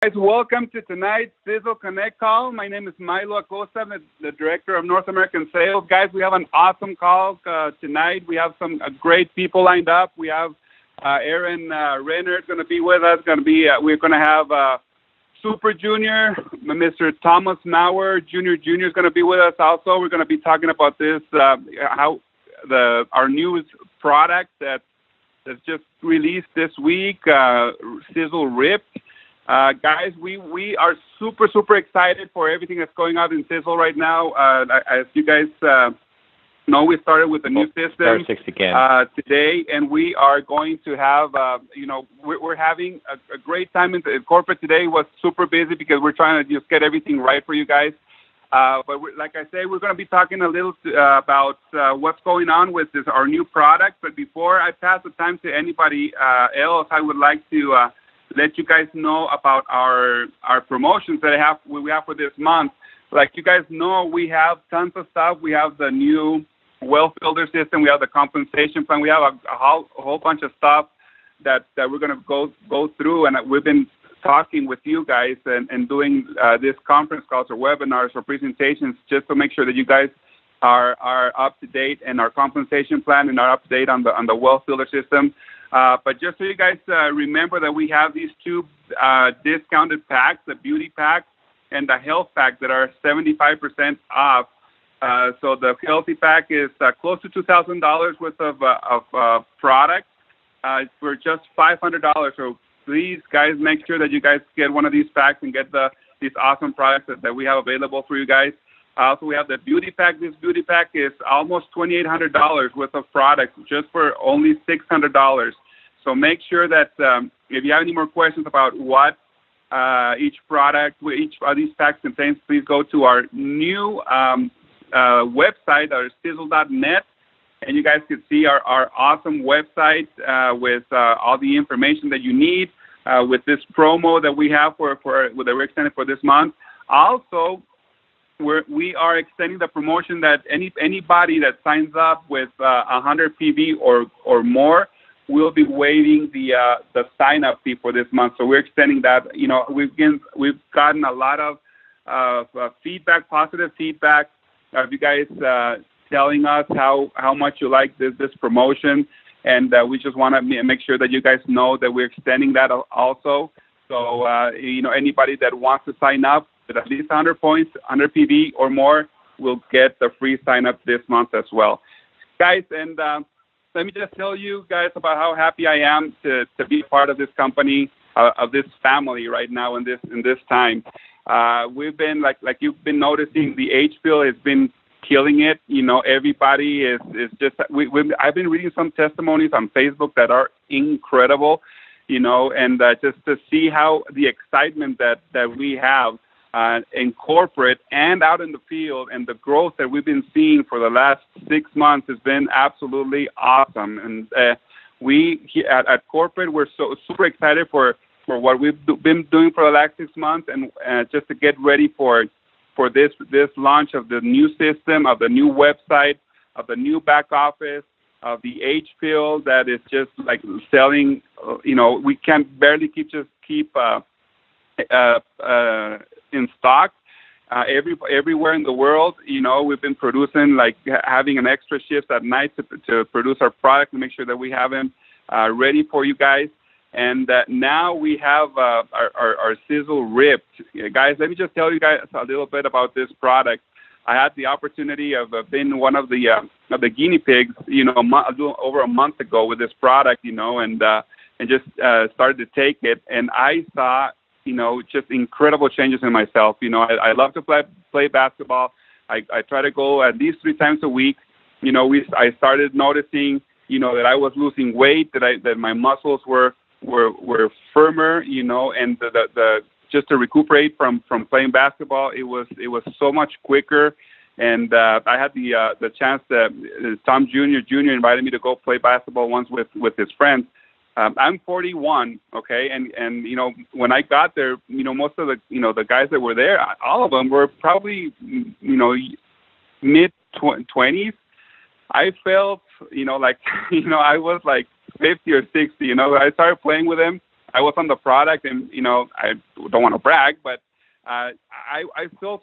Guys, welcome to tonight's Sisel Connect Call. My name is Milo Acosta. I'm the Director of North American Sales. Guys, we have an awesome call tonight. We have some great people lined up. We have Aaron Renner going to be with us. We're going to have Super Junior, Mr. Thomas Maurer, Junior is going to be with us also. We're going to be talking about this, our newest product that's just released this week, Sisel Ripped. Guys, we are super excited for everything that's going on in Sisel right now. As you guys know, we started with a new system today, and we are going to have, we're having a great time in corporate today. Was super busy because we're trying to just get everything right for you guys. But like I say, we're going to be talking a little about what's going on with our new product. But before I pass the time to anybody else, I would like to let you guys know about our promotions that we have for this month. Like you guys know, we have tons of stuff. We have the new well filter system. We have the compensation plan. We have a whole bunch of stuff that we're going to go through. And we've been talking with you guys and doing this conference calls or webinars or presentations just to make sure that you guys are up to date in our compensation plan and are up to date on the well filter system. But just so you guys remember that we have these two discounted packs, the beauty pack and the health pack, that are 75% off. So the healthy pack is close to $2,000 worth of product for just $500. So please, guys, make sure that you guys get one of these packs and get these awesome products that we have available for you guys. Also, we have the beauty pack. This beauty pack is almost $2,800 worth of products just for only $600. So make sure that if you have any more questions about what each of these packs contains, please go to our new website, our Sisel.net, and you guys can see our awesome website with all the information that you need with this promo that we have that we're extending for this month. Also, we are extending the promotion that anybody that signs up with 100 PV or more will be waiving the sign-up fee for this month. So we're extending that. You know, we've gotten a lot of feedback, positive feedback of you guys telling us how much you like this promotion, and we just want to make sure that you guys know that we're extending that also. So anybody that wants to sign up with at least 100 points, 100 PV or more, will get the free sign-up this month as well. Guys, and let me just tell you guys about how happy I am to be part of this company, of this family right now in this time. We've been, like you've been noticing, the H-Pill has been killing it. You know, everybody is just, I've been reading some testimonies on Facebook that are incredible, and just to see how the excitement that we have in corporate and out in the field, and the growth that we've been seeing for the last 6 months has been absolutely awesome. And we at corporate, we're so super excited for what we've been doing for the last 6 months, and just to get ready for this launch of the new system, of the new website, of the new back office, of the H-Pill that is just like selling. We can't barely keep in stock everywhere in the world. We've been producing, like having an extra shift at night to produce our product and make sure that we have them ready for you guys. And now we have our Sisel Ripped. Guys, let me just tell you guys a little bit about this product. I had the opportunity of being one of the guinea pigs, over a month ago with this product, and just started to take it, and I saw just incredible changes in myself. I love to play basketball. I try to go at least 3 times a week. I started noticing, that I was losing weight, that my muscles were firmer, and the just to recuperate from playing basketball, it was so much quicker. And I had the chance that Tom Jr. invited me to go play basketball once with his friends. I'm 41, okay, and when I got there, most of the guys that were there, all of them were probably mid-20s. I felt like I was like 50 or 60. I started playing with them. I was on the product, and I don't want to brag, but I felt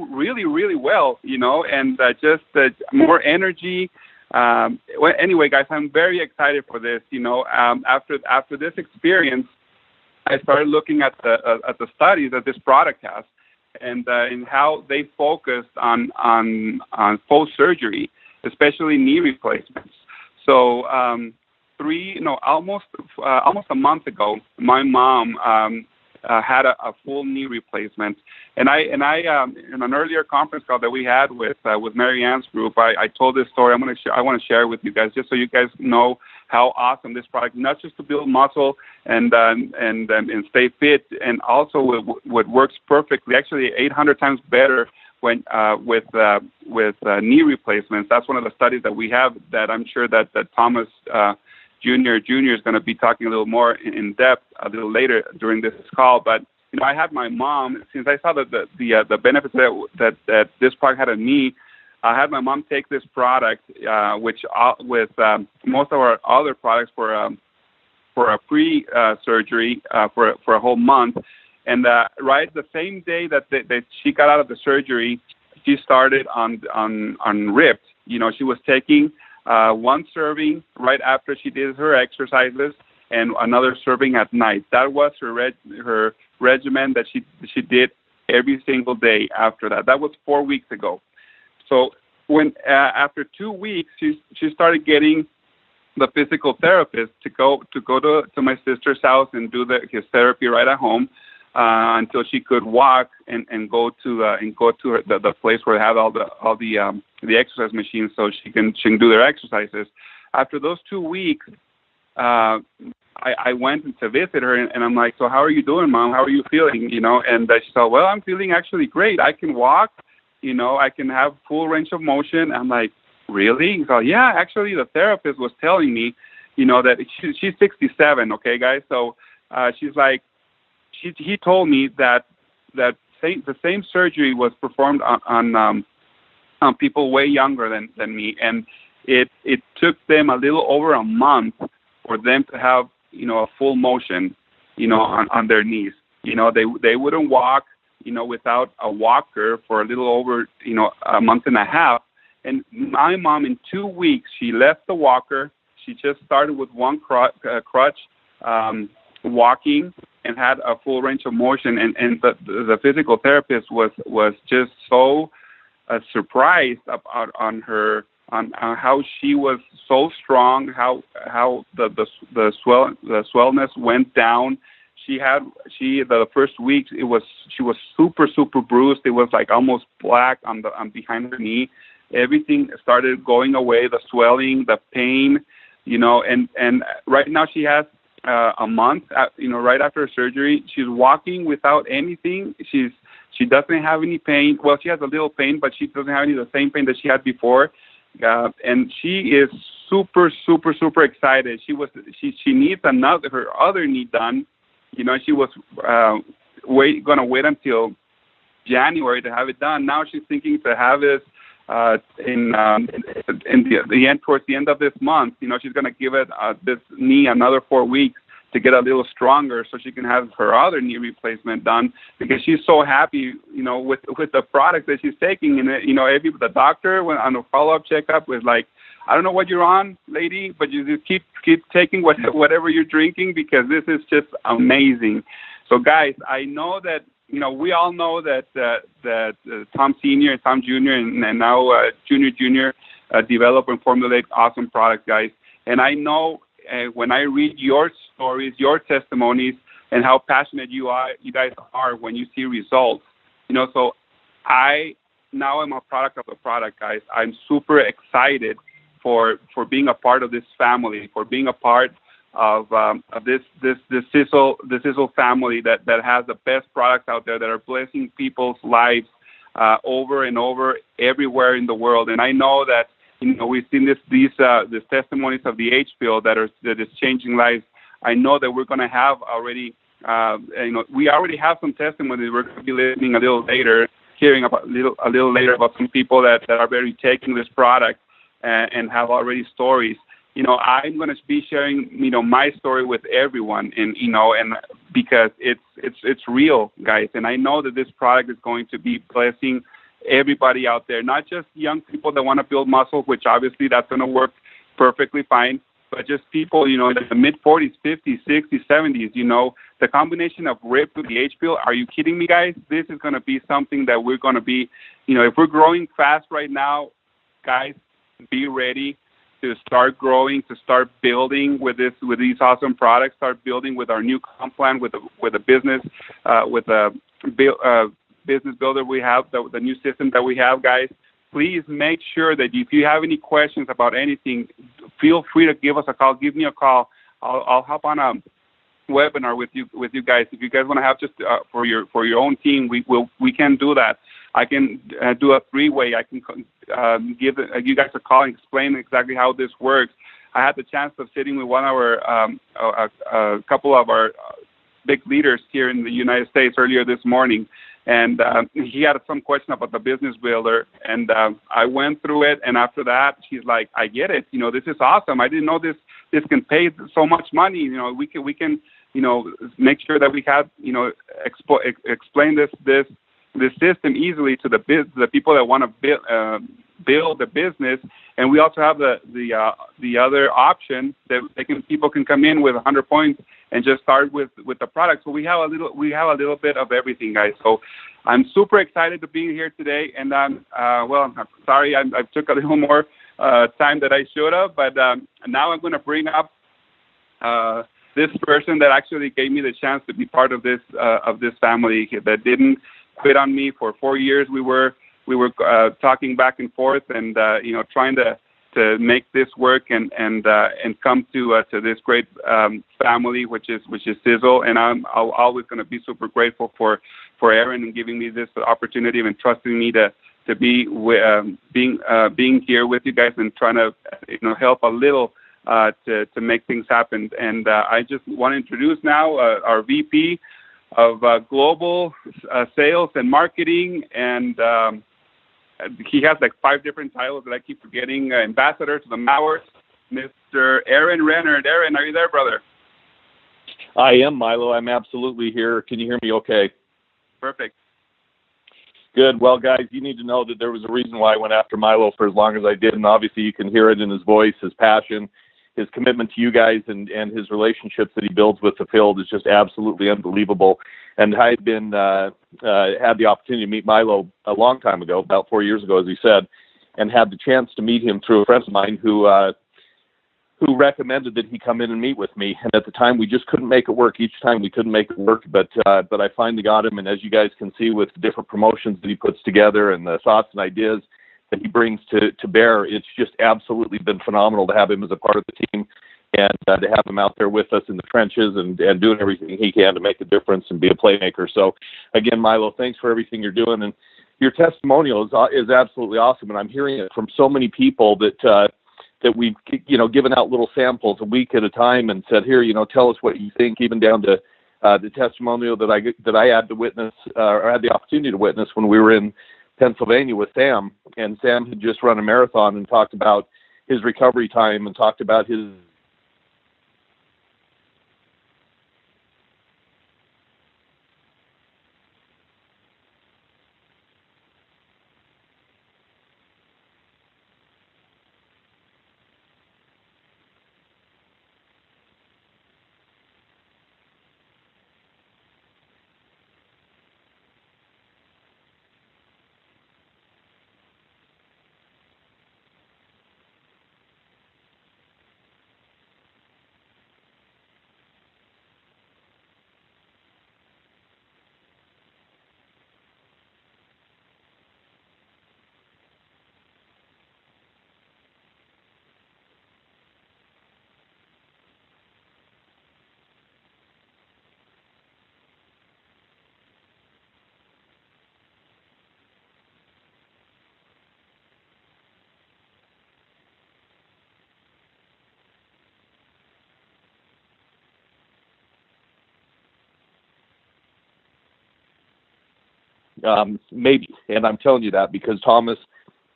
really, really well, and just more energy. Well, anyway, guys, I'm very excited for this. After this experience, I started looking at the studies that this product has, and how they focused on post surgery, especially knee replacements. So almost a month ago, my mom had a full knee replacement, and I in an earlier conference call that we had with Mary Ann's group, I told this story. I want to share it with you guys, just so you guys know how awesome this product, not just to build muscle and stay fit, and also what works perfectly, actually 800 times better when with knee replacements. That's one of the studies that we have that I'm sure that Thomas Jr. is going to be talking a little more in depth a little later during this call. But I had my mom, since I saw the benefits that this product had on me. I had my mom take this product, which with most of our other products for a pre-surgery for a whole month, and right the same day that she got out of the surgery, she started on Ripped. She was taking one serving right after she did her exercises, and another serving at night. That was her regimen that she did every single day after that. That was 4 weeks ago. So when after 2 weeks, she started getting the physical therapist to go to my sister's house and do his therapy right at home until she could walk and go to the place where they have all the exercise machines, so she can do their exercises. After those 2 weeks, I went to visit her, and I'm like, so how are you doing, Mom? How are you feeling? And she said, well, I'm feeling actually great. I can walk. I can have full range of motion. I'm like, really? So yeah, actually, the therapist was telling me, that she's 67. Okay, guys. So she's like, he told me that the same surgery was performed on people way younger than me, and it took them a little over a month for them to have a full motion on their knees. They wouldn't walk without a walker for a little over a month and a half. And my mom, in 2 weeks, she left the walker. She just started with one crutch, walking, and had a full range of motion. And the physical therapist was just so surprised about on how she was so strong, how the swellness went down. The first week she was super bruised. It was like almost black on behind her knee. Everything started going away, the swelling, the pain, and right now she has a month, right after her surgery. She's walking without anything. She doesn't have any pain. Well, she has a little pain, but she doesn't have any of the same pain that she had before. And she is super excited. She needs her other knee done. She was going to wait until January to have it done. Now she's thinking to have this in the end, towards the end of this month. She's going to give it this knee another 4 weeks to get a little stronger, so she can have her other knee replacement done, because she's so happy, with the product that she's taking. And the doctor, when on a follow-up checkup, was like, I don't know what you're on, lady, but you just keep taking whatever you're drinking, because this is just amazing. So, guys, I know that we all know that Tom Senior and Tom Junior and now Junior develop and formulate awesome products, guys. And I know when I read your stories, your testimonies, and how passionate you guys are when you see results, so I now am a product of the product, guys. I'm super excited for being a part of this family, for being a part of this Sisel family that has the best products out there that are blessing people's lives over and over everywhere in the world. And I know that we've seen these testimonies of the H pill that is changing lives. I know that we're going to have already we already have some testimonies. We're going to be listening a little later, hearing about a little later about some people that are already taking this product and have already stories. I'm going to be sharing, my story with everyone, and because it's real, guys. And I know that this product is going to be blessing everybody out there, not just young people that want to build muscle, which obviously that's going to work perfectly fine, but just people, in the mid-40s, 50s, 60s, 70s, the combination of Ripped with the H-Pill, are you kidding me, guys? This is going to be something that we're going to be, if we're growing fast right now, guys, be ready to start growing, to start building with these awesome products, start building with our new comp plan, with a business, with a business builder we have, the new system that we have, guys. Please make sure that if you have any questions about anything, feel free to give us a call. Give me a call. I'll hop on a webinar with you guys. If you guys want to have just for your own team, we can do that. I can do a three-way. I can give you guys a call and explain exactly how this works. I had the chance of sitting with one of our a couple of our big leaders here in the United States earlier this morning, and he had some question about the business builder, and I went through it, and after that, she's like, I get it. This is awesome. I didn't know this can pay so much money. We can make sure that we have, explain this system easily to the people that want to build the business, and we also have the other option that people can come in with 100 points and just start with the product. So we have a little bit of everything, guys. So I'm super excited to be here today, and I'm sorry I took a little more time than I should have, but now I'm going to bring up this person that actually gave me the chance to be part of this family, that didn't quit on me for 4 years. We were talking back and forth, and trying to make this work and come to this great family, which is Sisel. And I'm always going to be super grateful for Aaron and giving me this opportunity and trusting me to be being here with you guys and trying to help a little to make things happen. And I just want to introduce now our VP of global sales and marketing, and he has like 5 different titles that I keep forgetting. Ambassador to the Mowers, Mr. Aaron Renner. Aaron, are you there, brother? I am, Milo. I'm absolutely here. Can you hear me okay? Perfect. Good. Well, guys, you need to know that there was a reason why I went after Milo for as long as I did, and obviously you can hear it in his voice, his passion, his commitment to you guys, and his relationships that he builds with the field is just absolutely unbelievable. And I had had the opportunity to meet Milo a long time ago, about 4 years ago, as he said, and had the chance to meet him through a friend of mine who recommended that he come in and meet with me. And at the time, we just couldn't make it work. Each time we couldn't make it work, but I finally got him. And as you guys can see with the different promotions that he puts together and the thoughts and ideas that he brings to bear, it's just absolutely been phenomenal to have him as a part of the team, and to have him out there with us in the trenches and doing everything he can to make a difference and be a playmaker. So again, Milo, thanks for everything you're doing, and your testimonial is absolutely awesome. And I'm hearing it from so many people that we've given out little samples a week at a time and said, here, tell us what you think, even down to the testimonial that I had to witness or had the opportunity to witness when we were in Pennsylvania with Sam, and Sam had just run a marathon and talked about his recovery time and talked about his maybe, and I'm telling you that because Thomas,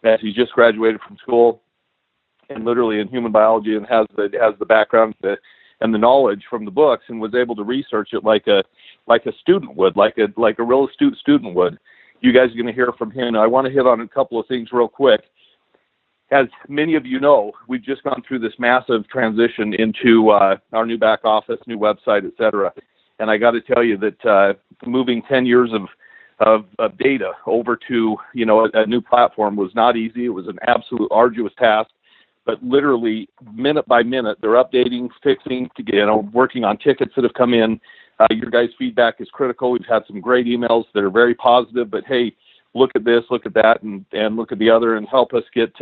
as he just graduated from school, and literally in human biology, and has the background and the knowledge from the books, and was able to research it like a student would, like a real astute student would. You guys are going to hear from him. I want to hit on a couple of things real quick. As many of you know, we've just gone through this massive transition into our new back office, new website, et cetera. And I got to tell you that moving 10 years of data over to, a new platform was not easy. It was an absolute arduous task. But literally, minute by minute, they're updating, fixing, working on tickets that have come in. Your guys' feedback is critical. We've had some great emails that are very positive. But hey, look at this, look at that, and look at the other, and help us get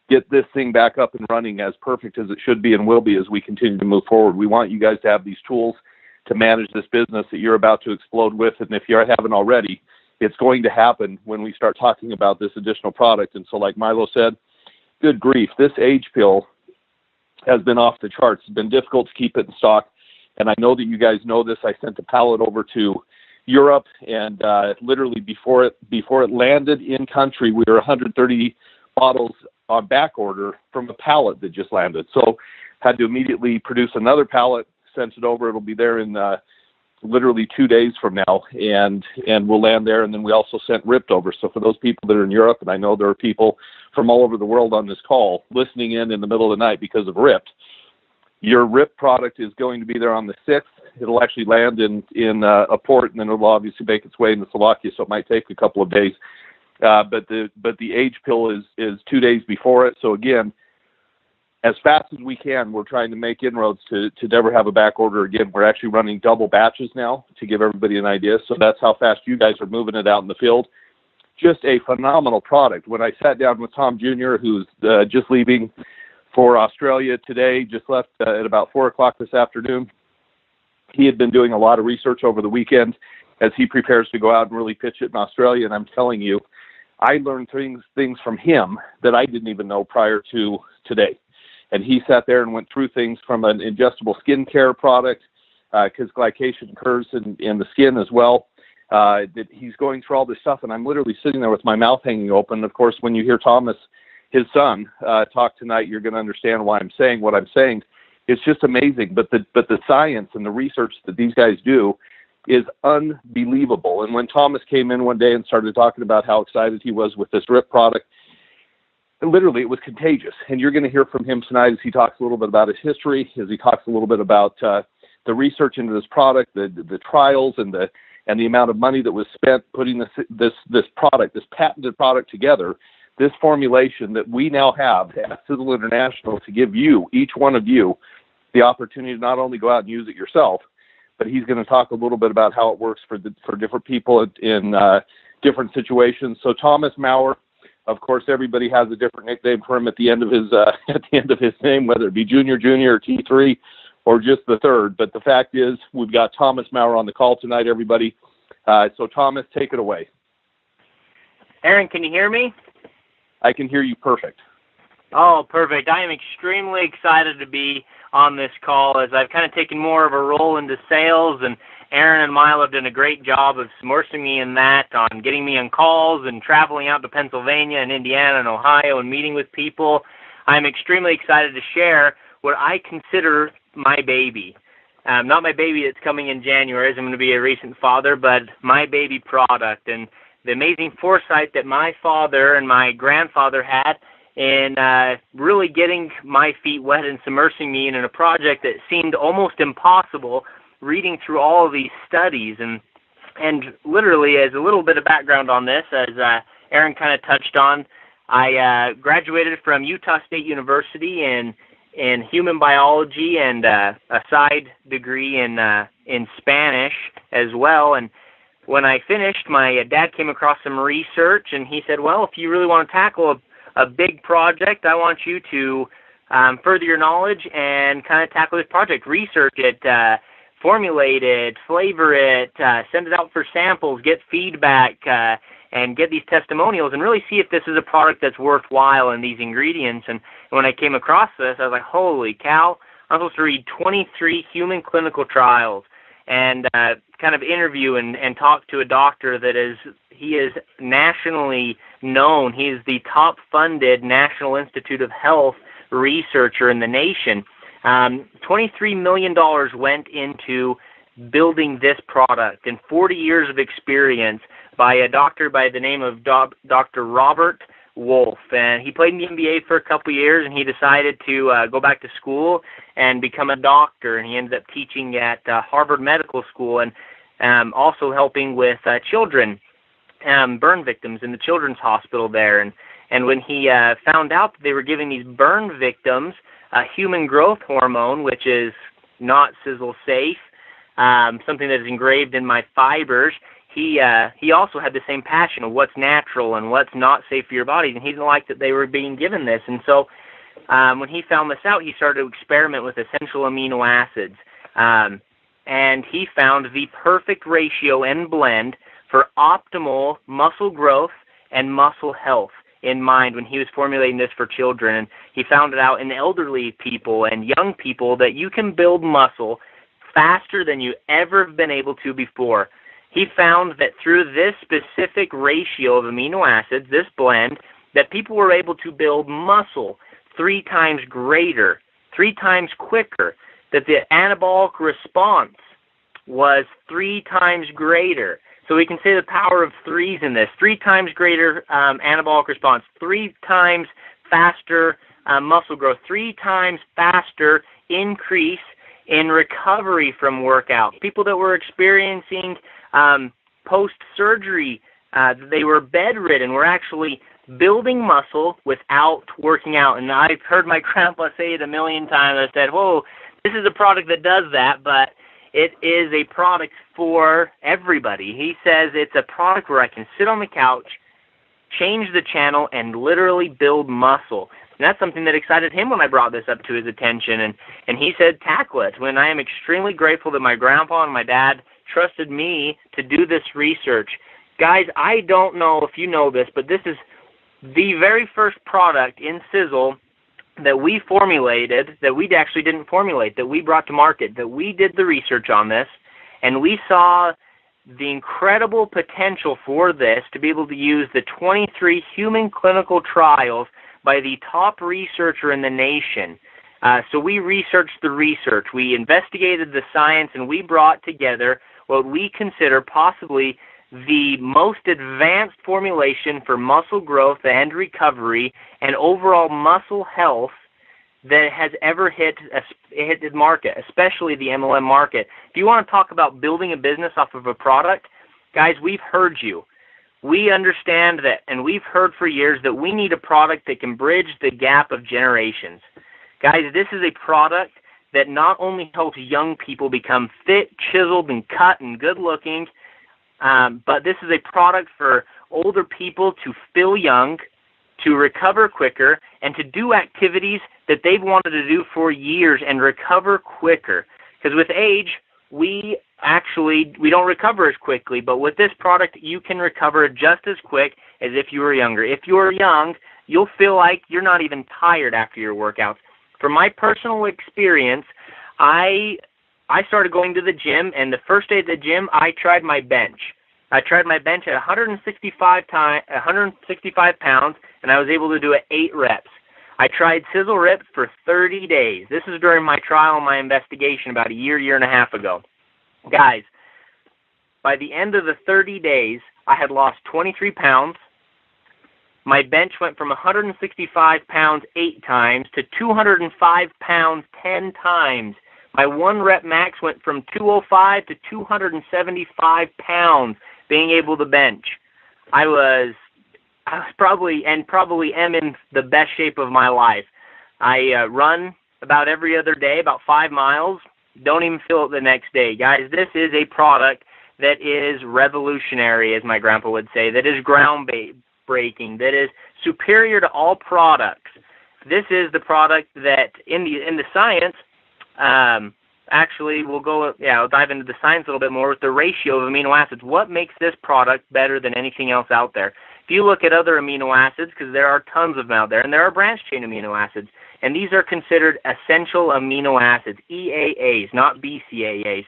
this thing back up and running as perfect as it should be and will be as we continue to move forward. We want you guys to have these tools to manage this business that you're about to explode with. And if you haven't already, it's going to happen when we start talking about this additional product. And so like Milo said, good grief, this age pill has been off the charts. It's been difficult to keep it in stock. And I know that you guys know this. I sent a pallet over to Europe, and literally before it landed in country, we were 130 bottles on back order from a pallet that just landed. So had to immediately produce another pallet, sent it over. It'll be there in literally 2 days from now, and we'll land there. And then we also sent Ripped over. So for those people that are in Europe, and I know there are people from all over the world on this call listening in the middle of the night because of Ripped, your Ripped product is going to be there on the 6th. It'll actually land in a port, and then it'll obviously make its way into Slovakia, so it might take a couple of days. But the age pill is 2 days before it. So again, as fast as we can, we're trying to make inroads to never have a back order again. We're actually running double batches now to give everybody an idea. So that's how fast you guys are moving it out in the field. Just a phenomenal product. When I sat down with Tom Jr., who's just leaving for Australia today, just left at about 4 o'clock this afternoon, he had been doing a lot of research over the weekend as he prepares to go out and really pitch it in Australia. And I'm telling you, I learned things from him that I didn't even know prior to today. And he sat there and went through things from an ingestible skincare product, because glycation occurs in the skin as well. That he's going through all this stuff, and I'm literally sitting there with my mouth hanging open. Of course, when you hear Thomas, his son, talk tonight, you're going to understand why I'm saying what I'm saying. It's just amazing. But the science and the research that these guys do is unbelievable. And when Thomas came in one day and started talking about how excited he was with this Ripped product, literally it was contagious. And you're going to hear from him tonight as he talks a little bit about his history, as he talks a little bit about the research into this product, the trials, and the amount of money that was spent putting this product, this patented product together, this formulation that we now have at Sisel International to give you, each one of you, the opportunity to not only go out and use it yourself, but he's going to talk a little bit about how it works for different people in different situations. So Thomas Maurer, of course, everybody has a different nickname for him at the end of his name, whether it be Junior, or T3, or just the third. But the fact is, we've got Thomas Maurer on the call tonight, everybody. So Thomas, take it away. Aaron, can you hear me? I can hear you perfect. Oh, perfect. I am extremely excited to be on this call, as I've kind of taken more of a role into sales, and Aaron and Milo have done a great job of immersing me in that, on getting me on calls and traveling out to Pennsylvania and Indiana and Ohio and meeting with people. I'm extremely excited to share what I consider my baby. Not my baby that's coming in January, as I'm going to be a recent father, but my baby product, and the amazing foresight that my father and my grandfather had in really getting my feet wet and submersing me in a project that seemed almost impossible, reading through all of these studies. And literally, as a little bit of background on this, as Aaron kind of touched on, I graduated from Utah State University in human biology and a side degree in Spanish as well. And when I finished, my dad came across some research, and he said, well, if you really want to tackle a big project, I want you to further your knowledge and kind of tackle this project, research it, formulate it, flavor it, send it out for samples, get feedback, and get these testimonials, and really see if this is a product that's worthwhile in these ingredients. And when I came across this, I was like, holy cow, I'm supposed to read 23 human clinical trials and kind of interview and talk to a doctor that he is nationally known. He is the top funded National Institute of Health researcher in the nation. $23 million went into building this product, and 40 years of experience by a doctor by the name of Dr. Robert Wolf. And he played in the NBA for a couple of years, and he decided to go back to school and become a doctor. And he ended up teaching at Harvard Medical School and also helping with children, burn victims in the children's hospital there. And when he found out that they were giving these burn victims human growth hormone, which is not Sisel safe, something that is engraved in my fibers, he also had the same passion of what's natural and what's not safe for your body, and he didn't like that they were being given this. And so when he found this out, he started to experiment with essential amino acids, and he found the perfect ratio and blend for optimal muscle growth and muscle health in mind when he was formulating this for children. And he found it out in elderly people and young people that you can build muscle faster than you ever have been able to before. He found that through this specific ratio of amino acids, this blend, that people were able to build muscle 3 times greater, 3 times quicker, that the anabolic response was 3 times greater. So we can say the power of threes in this: 3 times greater anabolic response, 3 times faster muscle growth, 3 times faster increase in recovery from workout. People that were experiencing post-surgery, they were bedridden, were actually building muscle without working out. And I've heard my grandpa say it a million times. I said, whoa, this is a product that does that, but it is a product for everybody. He says it's a product where I can sit on the couch, change the channel, and literally build muscle. And that's something that excited him when I brought this up to his attention. And he said, tackle it. When I am extremely grateful that my grandpa and my dad trusted me to do this research. Guys, I don't know if you know this, but this is the very first product in Sisel that we formulated, that we actually didn't formulate, that we brought to market, that we did the research on this, and we saw the incredible potential for this to be able to use the 23 human clinical trials by the top researcher in the nation. So we researched the research, we investigated the science, and we brought together what we consider possibly the most advanced formulation for muscle growth and recovery and overall muscle health that has ever hit the market, especially the MLM market. If you want to talk about building a business off of a product, guys, we've heard you. We understand that, and we've heard for years that we need a product that can bridge the gap of generations. Guys, this is a product that not only helps young people become fit, chiseled, and cut and good-looking, but this is a product for older people to feel young, to recover quicker, and to do activities that they've wanted to do for years and recover quicker. Because with age, we don't recover as quickly, but with this product, you can recover just as quick as if you were younger. If you're young, you'll feel like you're not even tired after your workouts. From my personal experience, I started going to the gym, and the first day at the gym, I tried my bench. I tried my bench at 165 pounds, and I was able to do it 8 reps. I tried Sisel Ripped for 30 days. This is during my trial and my investigation about a year and a half ago. Guys, by the end of the 30 days, I had lost 23 pounds. My bench went from 165 pounds 8 times to 205 pounds 10 times. My 1 rep max went from 205 to 275 pounds being able to bench. I was probably am in the best shape of my life. I run about every other day, about 5 miles. Don't even feel it the next day. Guys, this is a product that is revolutionary, as my grandpa would say, that is groundbreaking, that is superior to all products. This is the product that in the science, actually I'll dive into the science a little bit more with the ratio of amino acids. What makes this product better than anything else out there? If you look at other amino acids, because there are tons of them out there, and there are branched-chain amino acids, and these are considered essential amino acids, EAAs, not BCAAs.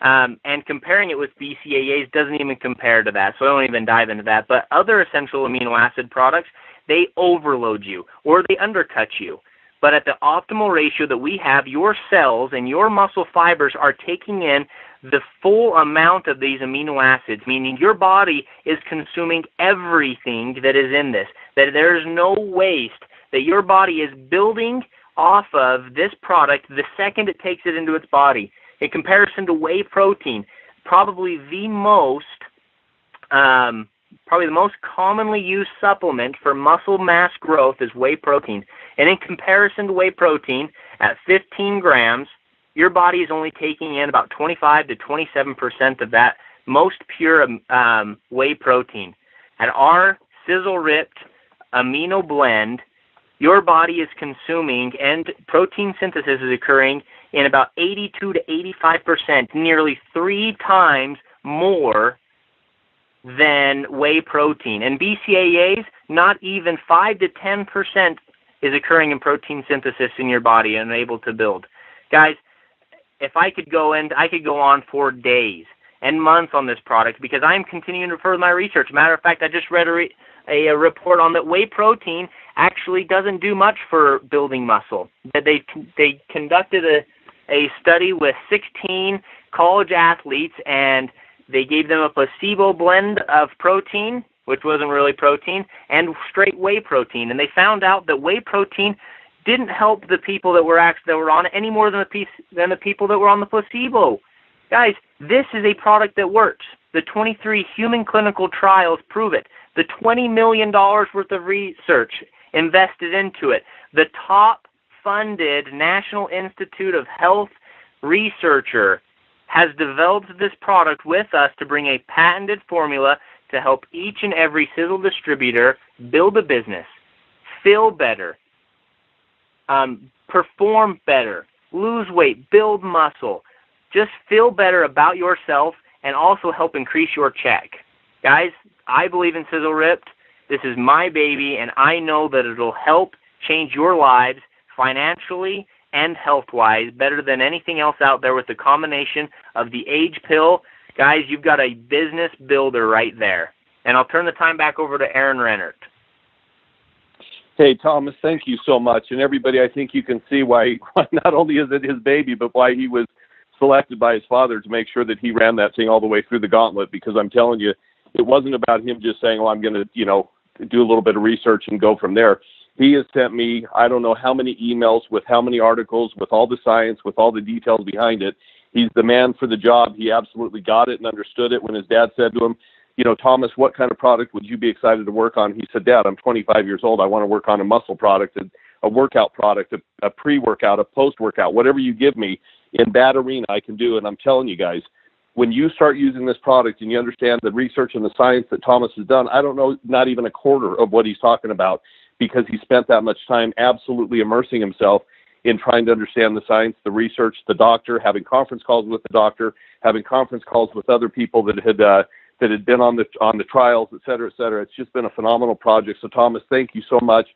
And comparing it with BCAAs doesn't even compare to that, so I won't even dive into that. But other essential amino acid products, they overload you, or they undercut you. but at the optimal ratio that we have, your cells and your muscle fibers are taking in the full amount of these amino acids, meaning your body is consuming everything that is in this, that there is no waste, that your body is building off of this product the second it takes it into its body. In comparison to whey protein, probably the most commonly used supplement for muscle mass growth is whey protein. And in comparison to whey protein, at 15 grams, your body is only taking in about 25 to 27% of that most pure whey protein. At our Sisel Ripped amino blend, your body is consuming, and protein synthesis is occurring in about 82 to 85%, nearly 3 times more than whey protein. And BCAAs, not even 5 to 10% is occurring in protein synthesis in your body and able to build. Guys, if I could go on for days and months on this product because I'm continuing to further my research. Matter of fact, I just read a report on that whey protein actually doesn't do much for building muscle. That they conducted a study with 16 college athletes, and they gave them a placebo blend of protein, which wasn't really protein, and straight whey protein, and they found out that whey protein didn't help the people that were on it any more than the people that were on the placebo. Guys, this is a product that works. The 23 human clinical trials prove it. The $20 million worth of research invested into it. The top-funded National Institute of Health researcher has developed this product with us to bring a patented formula to help each and every Sisel distributor build a business, feel better, perform better, lose weight, build muscle, just feel better about yourself, and also help increase your check. Guys, I believe in Sisel Ripped. This is my baby, and I know that it'll help change your lives financially and health-wise better than anything else out there with the combination of the age pill. Guys, you've got a business builder right there. And I'll turn the time back over to Aaron Rennert. Hey, Thomas, thank you so much. And everybody, I think you can see why not only is it his baby, but why he was selected by his father to make sure that he ran that thing all the way through the gauntlet. Because I'm telling you, it wasn't about him just saying, well, I'm going to, do a little bit of research and go from there. He has sent me, I don't know how many emails with how many articles, with all the science, with all the details behind it. He's the man for the job. He absolutely got it and understood it when his dad said to him, Thomas, what kind of product would you be excited to work on? He said, Dad, I'm 25 years old. I want to work on a muscle product, a workout product, a pre-workout, a post-workout, whatever you give me in that arena I can do. And I'm telling you guys, when you start using this product and you understand the research and the science that Thomas has done, I don't know, not even a quarter of what he's talking about because he spent that much time absolutely immersing himself in trying to understand the science, the research, the doctor, having conference calls with the doctor, having conference calls with other people that had been on the trials, et cetera, et cetera. It's just been a phenomenal project. So, Thomas, thank you so much.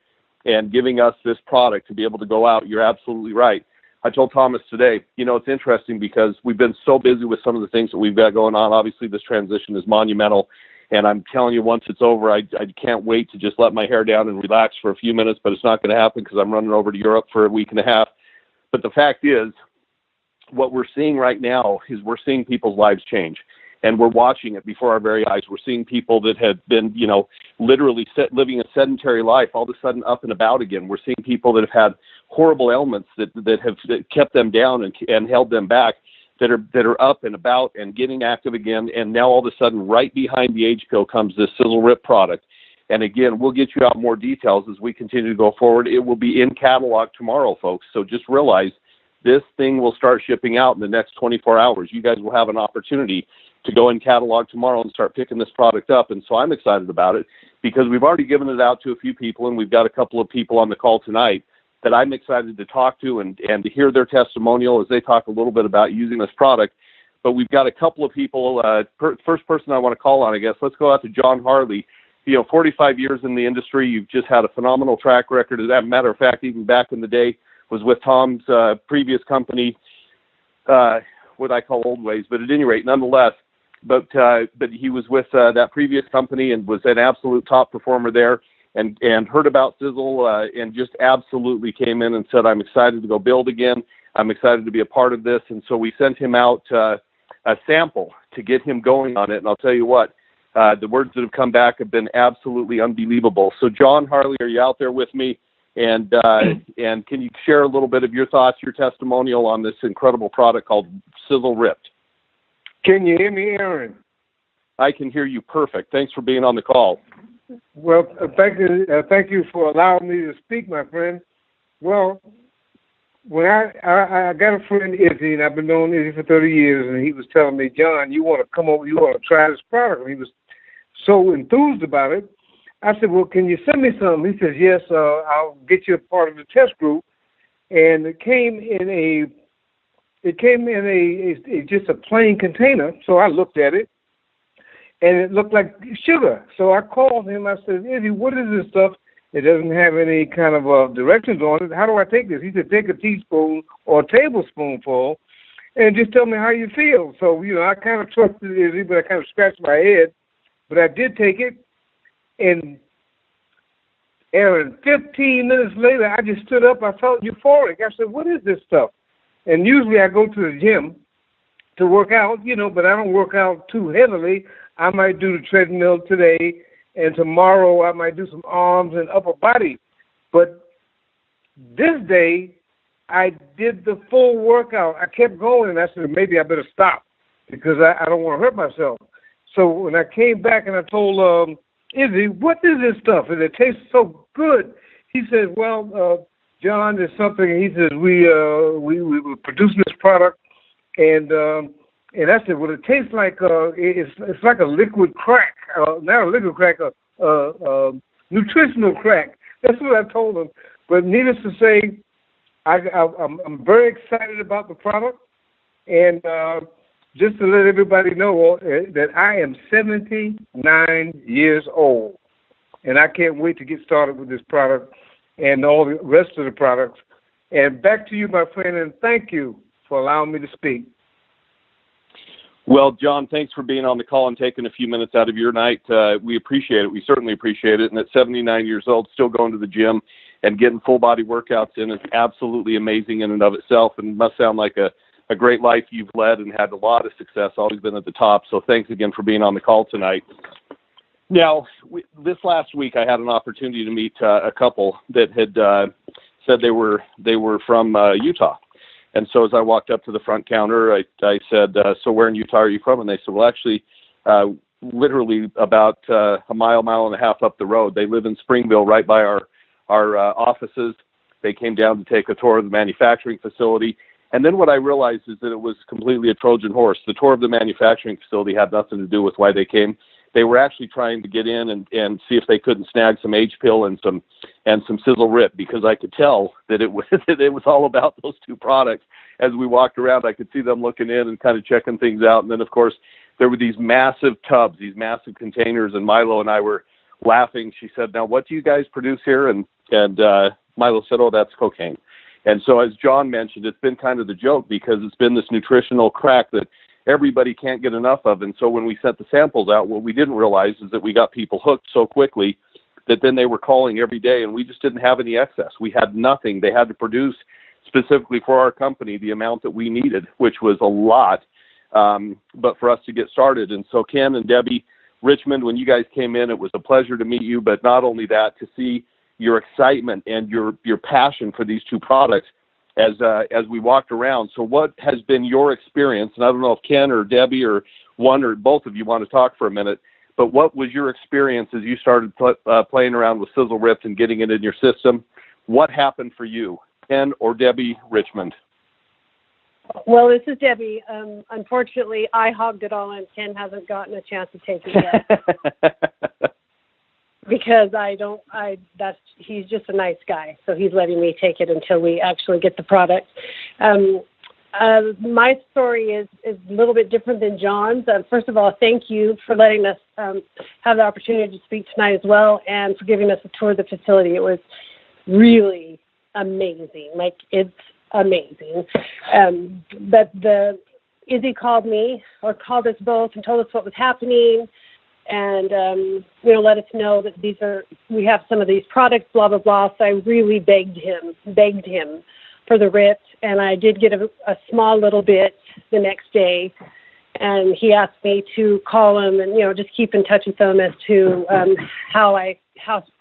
And giving us this product to be able to go out, you're absolutely right. I told Thomas today, it's interesting because we've been so busy with some of the things that we've got going on. Obviously, this transition is monumental. And I'm telling you, once it's over, I can't wait to just let my hair down and relax for a few minutes, but it's not going to happen because I'm running over to Europe for a week and a half. But the fact is, what we're seeing right now is we're seeing people's lives change. And we're watching it before our very eyes. We're seeing people that had been, literally living a sedentary life all of a sudden up and about again. We're seeing people that have had horrible ailments that have kept them down and held them back, that are up and about and getting active again. And now all of a sudden, right behind the age pill comes this Sisel Ripped product. And again, we'll get you out more details as we continue to go forward. It will be in catalog tomorrow, folks. So just realize this thing will start shipping out in the next 24 hours. You guys will have an opportunity to go in catalog tomorrow and start picking this product up. And so I'm excited about it because we've already given it out to a few people, and we've got a couple of people on the call tonight that I'm excited to talk to and to hear their testimonial as they talk a little bit about using this product. But we've got a couple of people. First person I want to call on, I guess, let's go out to John Harley. 45 years in the industry. You've just had a phenomenal track record. As a matter of fact, even back in the day, was with Tom's previous company, what I call Old Ways. But at any rate, nonetheless, but he was with that previous company and was an absolute top performer there. and heard about Sisel and just absolutely came in and said, I'm excited to go build again. I'm excited to be a part of this. And so we sent him out a sample to get him going on it. And I'll tell you what, the words that have come back have been absolutely unbelievable. So John Harley, are you out there with me? And can you share a little bit of your thoughts, your testimonial on this incredible product called Sisel Ripped? Can you hear me, Aaron? I can hear you perfect. Thanks for being on the call. Well, thank you for allowing me to speak, my friend. Well, when I got a friend, Izzy, and I've been knowing Izzy for 30 years, and he was telling me, John, you want to come over, you want to try this product. And he was so enthused about it. I said, well, can you send me some? He says, yes, I'll get you a part of the test group. And it came in just a plain container. So I looked at it, and it looked like sugar. So I called him. I said, Izzy, what is this stuff? It doesn't have any kind of directions on it. How do I take this? He said, take a teaspoon or a tablespoonful and just tell me how you feel. So, I kind of trusted Izzy, but I kind of scratched my head. But I did take it, and Aaron, 15 minutes later, I just stood up. I felt euphoric. I said, what is this stuff? And usually I go to the gym to work out, but I don't work out too heavily. I might do the treadmill today, and tomorrow I might do some arms and upper body. But this day, I did the full workout. I kept going, and I said, maybe I better stop because I don't want to hurt myself. So when I came back and I told Izzy, what is this stuff? And it tastes so good. He said, well, John, there's something. He says, we were producing this product, and I said, well, it tastes like it's like a liquid crack, not a liquid crack, a nutritional crack. That's what I told him. But needless to say, I'm very excited about the product, and just to let everybody know that I am 79 years old, and I can't wait to get started with this product and all the rest of the products. And back to you, my friend, and thank you for allowing me to speak. Well, John, thanks for being on the call and taking a few minutes out of your night. We appreciate it. We certainly appreciate it. And at 79 years old, still going to the gym and getting full-body workouts in is absolutely amazing in and of itself, and must sound like a great life you've led and had a lot of success, always been at the top. So thanks again for being on the call tonight. Now, this last week I had an opportunity to meet a couple that had said they were from Utah. And so as I walked up to the front counter, I said, so where in Utah are you from? And they said, well, actually, literally about a mile and a half up the road. They live in Springville, right by our offices. They came down to take a tour of the manufacturing facility. And then what I realized is that it was completely a Trojan horse. The tour of the manufacturing facility had nothing to do with why they came. They were actually trying to get in and see if they couldn't snag some H-Pill and some Sisel Ripped, because I could tell that it was all about those two products. As we walked around, I could see them looking in and kind of checking things out. And then, of course, there were these massive tubs, these massive containers, and Milo and I were laughing. She said, now, what do you guys produce here? And Milo said, oh, that's cocaine. And so as John mentioned, it's been kind of the joke because it's been this nutritional crack that everybody can't get enough of. And so when we sent the samples out, what we didn't realize is that we got people hooked so quickly that then they were calling every day, and we just didn't have any excess. We had nothing. They had to produce specifically for our company the amount that we needed, which was a lot, but for us to get started. And so Ken and Debbie Richmond, when you guys came in, it was a pleasure to meet you, but not only that, to see your excitement and your passion for these two products as we walked around. So what has been your experience? And I don't know if Ken or Debbie or one or both of you want to talk for a minute, but what was your experience as you started playing around with Sisel Ripped and getting it in your system? What happened for you, Ken or Debbie Richmond? Well, this is Debbie. Unfortunately, I hogged it all, and Ken hasn't gotten a chance to take it yet. Because he's just a nice guy, so he's letting me take it until we actually get the product. My story is a little bit different than John's. First of all, thank you for letting us have the opportunity to speak tonight as well, and for giving us a tour of the facility. It was really amazing. Like, it's amazing. But Izzy called me, or called us both, and told us what was happening. and let us know that we have some of these products, blah blah blah. So I really begged him for the Ripped, and I did get a small little bit the next day, and he asked me to call him and just keep in touch with him as to how I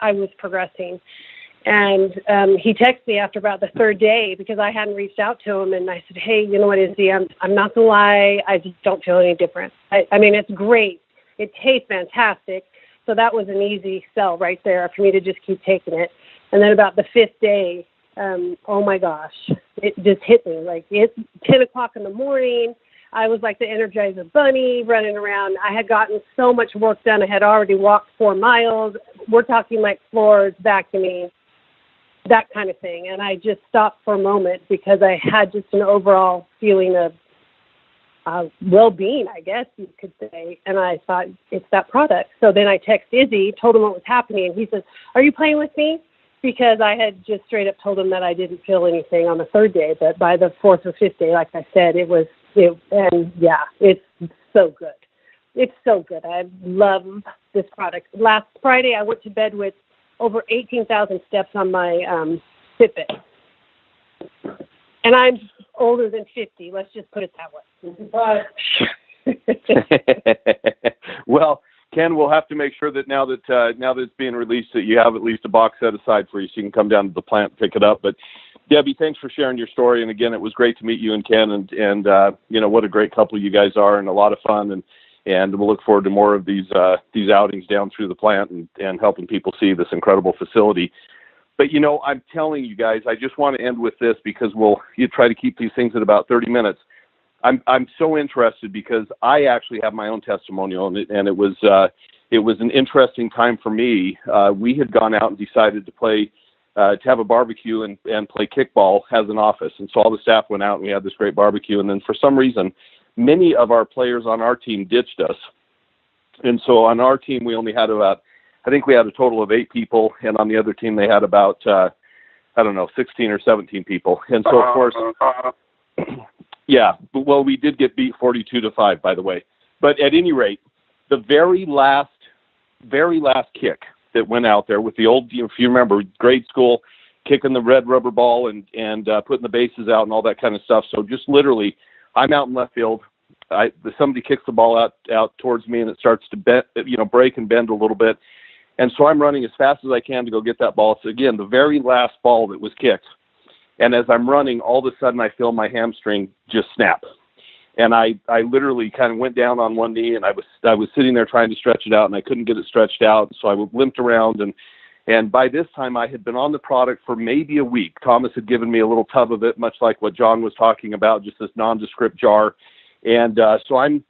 was progressing. And he texted me after about the third day because I hadn't reached out to him, and I said, hey, you know what, Izzy, I'm not gonna lie, I just don't feel any different. I mean, it's great. It tastes fantastic. So that was an easy sell right there for me to just keep taking it. And then about the fifth day, oh my gosh, it just hit me. Like, it's 10 o'clock in the morning. I was like the Energizer Bunny running around. I had gotten so much work done. I had already walked 4 miles. We're talking like floors, vacuuming, that kind of thing. And I just stopped for a moment because I had just an overall feeling of well-being, I guess you could say. And I thought, it's that product. So then I texted Izzy, told him what was happening. And he says, are you playing with me? Because I had just straight up told him that I didn't feel anything on the third day. But by the fourth or fifth day, like I said, it's so good. It's so good. I love this product. Last Friday, I went to bed with over 18,000 steps on my Fitbit. And I'm older than 50. Let's just put it that way. Well, Ken, we'll have to make sure that now that it's being released, that you have at least a box set aside for you, so you can come down to the plant and pick it up. But Debbie, thanks for sharing your story. And again, it was great to meet you and Ken. And what a great couple you guys are, and a lot of fun. And we'll look forward to more of these outings down through the plant and helping people see this incredible facility. But, I'm telling you guys, I just want to end with this because you try to keep these things at about 30 minutes. I'm so interested because I actually have my own testimonial, and it was an interesting time for me. We had gone out and decided to have a barbecue and play kickball as an office. And so all the staff went out and we had this great barbecue. And then for some reason, many of our players on our team ditched us. And so on our team, we only had I think we had a total of 8 people. And on the other team, they had about, 16 or 17 people. And so, of course, yeah, well, we did get beat 42-5, by the way. But at any rate, the very last kick that went out there with the old, if you remember, grade school, kicking the red rubber ball and putting the bases out and all that kind of stuff. So just literally, I'm out in left field. Somebody kicks the ball out towards me, and it starts to break and bend a little bit. And so I'm running as fast as I can to go get that ball. So again, the very last ball that was kicked. And as I'm running, all of a sudden I feel my hamstring just snap. And I literally kind of went down on one knee, and I was sitting there trying to stretch it out, and I couldn't get it stretched out. So I limped around, and by this time I had been on the product for maybe a week. Thomas had given me a little tub of it, much like what John was talking about, just this nondescript jar. And so I'm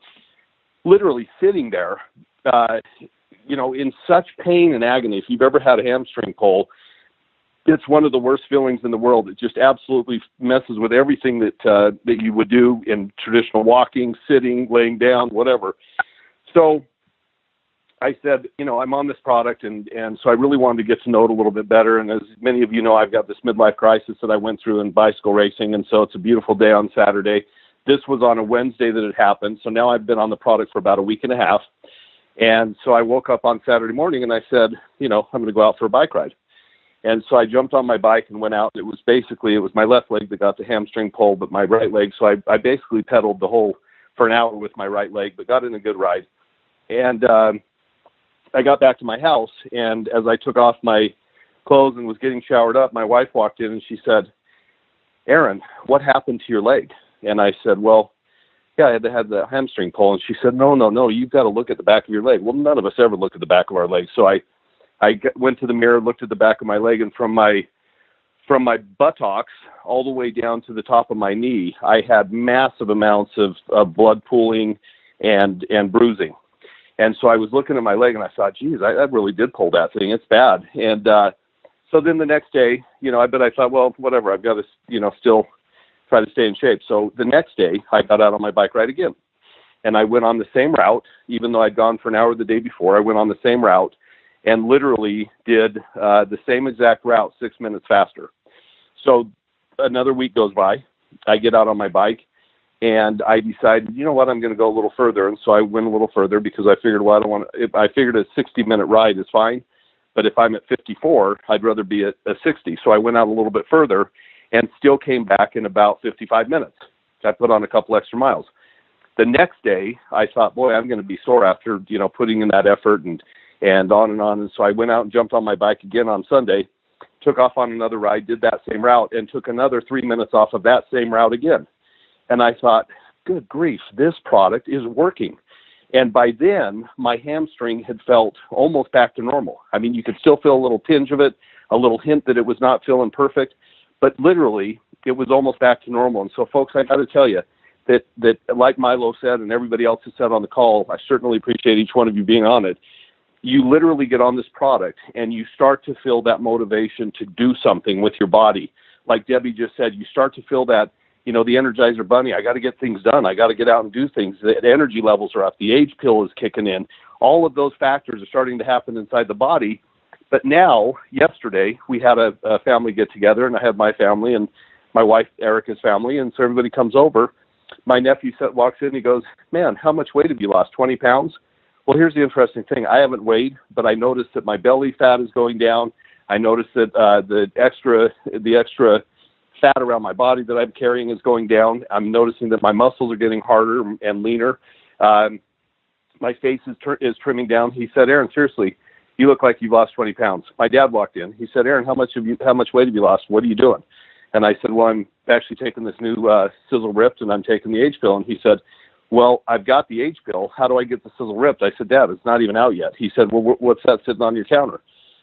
literally sitting there, in such pain and agony. If you've ever had a hamstring pull, it's one of the worst feelings in the world. It just absolutely messes with everything that you would do in traditional walking, sitting, laying down, whatever. So I said, I'm on this product, and so I really wanted to get to know it a little bit better. And as many of you know, I've got this midlife crisis that I went through in bicycle racing, and so it's a beautiful day on Saturday. This was on a Wednesday that it happened, so now I've been on the product for about a week and a half. And so I woke up on Saturday morning, and I said, I'm going to go out for a bike ride. And so I jumped on my bike and went out. It was my left leg that got the hamstring pull, but my right leg. So I basically pedaled for an hour with my right leg, but got in a good ride. And I got back to my house, and as I took off my clothes and was getting showered up, my wife walked in and she said, Aaron, what happened to your leg? And I said, well, yeah, I had the hamstring pull. And she said, no, you've got to look at the back of your leg. Well, none of us ever look at the back of our legs. So I went to the mirror, looked at the back of my leg, and from my buttocks all the way down to the top of my knee, I had massive amounts of blood pooling and bruising. And so I was looking at my leg, and I thought, geez, I really did pull that thing. It's bad. And so then the next day, I thought, well, whatever, I've got to, still try to stay in shape. So the next day, I got out on my bike ride again. And I went on the same route, even though I'd gone for an hour the day before. I went on the same route and literally did the same exact route 6 minutes faster. So another week goes by. I get out on my bike, And I decided, you know what, I'm going to go a little further. And so I went a little further because I figured, well, I figured a 60-minute ride is fine. But if I'm at 54, I'd rather be at 60. So I went out a little bit further and still came back in about 55 minutes. I put on a couple extra miles. The next day, I thought, boy, I'm going to be sore after, putting in that effort and on and on. And so I went out and jumped on my bike again on Sunday, took off on another ride, did that same route, and took another 3 minutes off of that same route again. And I thought, good grief, this product is working. And by then, my hamstring had felt almost back to normal. I mean, you could still feel a little tinge of it, a little hint that it was not feeling perfect, but literally, it was almost back to normal. And so, folks, I got to tell you that like Milo said and everybody else has said on the call, I certainly appreciate each one of you being on it. You literally get on this product and you start to feel that motivation to do something with your body. Like Debbie just said, you start to feel that, the Energizer Bunny, I got to get things done. I got to get out and do things. The energy levels are up. The age pill is kicking in. All of those factors are starting to happen inside the body. But now, yesterday, we had a family get together, and I had my family and my wife, Erica's family, and so everybody comes over. My nephew walks in, he goes, man, how much weight have you lost, 20 pounds? Well, here's the interesting thing. I haven't weighed, but I noticed that my belly fat is going down. I noticed that the extra fat around my body that I'm carrying is going down. I'm noticing that my muscles are getting harder and leaner. My face is trimming down. He said, Aaron, seriously, you look like you've lost 20 pounds. My dad walked in. He said, Aaron, how much weight have you lost? What are you doing? And I said, well, I'm actually taking this new Sisel Ripped, and I'm taking the age pill. And he said, well, I've got the age pill. How do I get the Sisel Ripped? I said, Dad, it's not even out yet. He said, well, what's that sitting on your counter?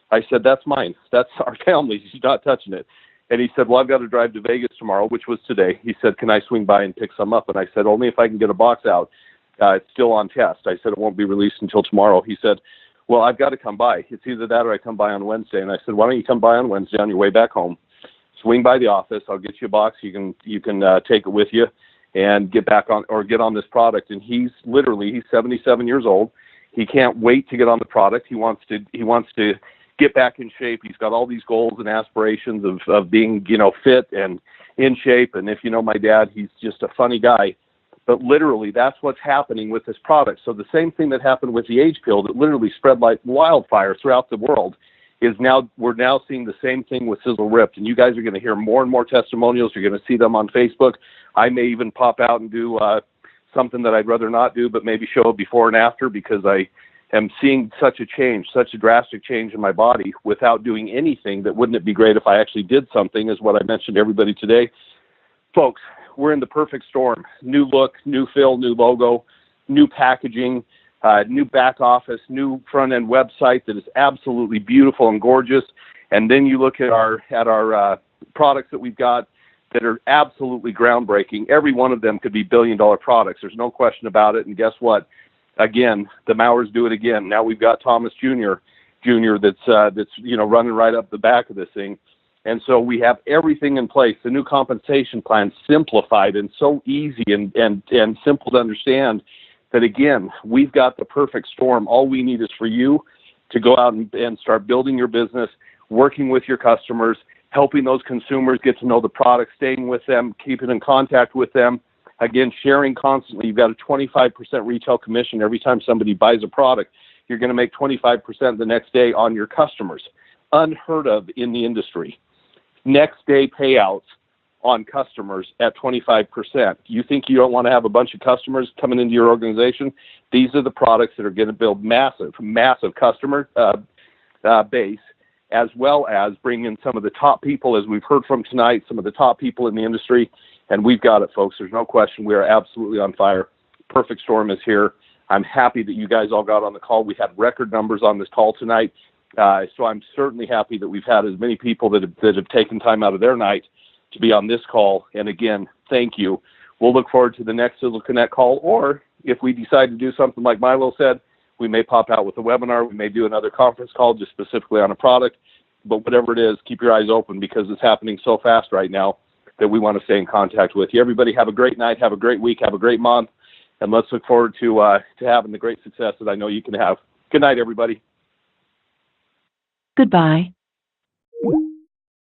I said, that's mine. That's our family's. He's not touching it. And he said, well, I've got to drive to Vegas tomorrow, which was today. He said, can I swing by and pick some up? And I said, only if I can get a box out. It's still on test. I said, it won't be released until tomorrow. He said, well, I've got to come by. It's either that or I come by on Wednesday. And I said, why don't you come by on Wednesday on your way back home? Swing by the office. I'll get you a box. You can take it with you and get on this product. And he's 77 years old. He can't wait to get on the product. He wants to get back in shape. He's got all these goals and aspirations of being, fit and in shape. And if you know my dad, he's just a funny guy. But literally, that's what's happening with this product. So the same thing that happened with the age pill that literally spread like wildfire throughout the world we're now seeing the same thing with Sisel Ripped. And you guys are going to hear more and more testimonials. You're going to see them on Facebook. I may even pop out and do something that I'd rather not do, but maybe show a before and after, because I am seeing such a drastic change in my body without doing anything. That wouldn't it be great if I actually did something, is what I mentioned to everybody today. Folks, we're in the perfect storm. New look, new fill, new logo, new packaging, new back office, new front end website that is absolutely beautiful and gorgeous. And then you look at our products that we've got that are absolutely groundbreaking. Every one of them could be billion-dollar products. There's no question about it. And guess what? Again, the Mowers do it again. Now we've got Thomas Jr. that's running right up the back of this thing. And so we have everything in place. The new compensation plan, simplified and so easy and simple to understand, that, again, we've got the perfect storm. All we need is for you to go out and start building your business, working with your customers, helping those consumers get to know the product, staying with them, keeping in contact with them. Again, sharing constantly. You've got a 25% retail commission every time somebody buys a product. You're going to make 25% the next day on your customers. Unheard of in the industry. Next day payouts on customers at 25%. You think you don't want to have a bunch of customers coming into your organization? These are the products that are going to build massive customer base, as well as bring in some of the top people, as we've heard from tonight, some of the top people in the industry. And we've got it, folks. There's no question. We are absolutely on fire. Perfect storm is here. I'm happy that you guys all got on the call. We had record numbers on this call tonight. So I'm certainly happy that we've had as many people that have taken time out of their night to be on this call. And again, thank you. We'll look forward to the next Sisel Connect call, or if we decide to do something like Milo said, we may pop out with a webinar. We may do another conference call just specifically on a product. But whatever it is, keep your eyes open, because it's happening so fast right now that we want to stay in contact with you. Everybody have a great night, have a great week, have a great month, and let's look forward to having the great success that I know you can have. Good night, everybody. Goodbye.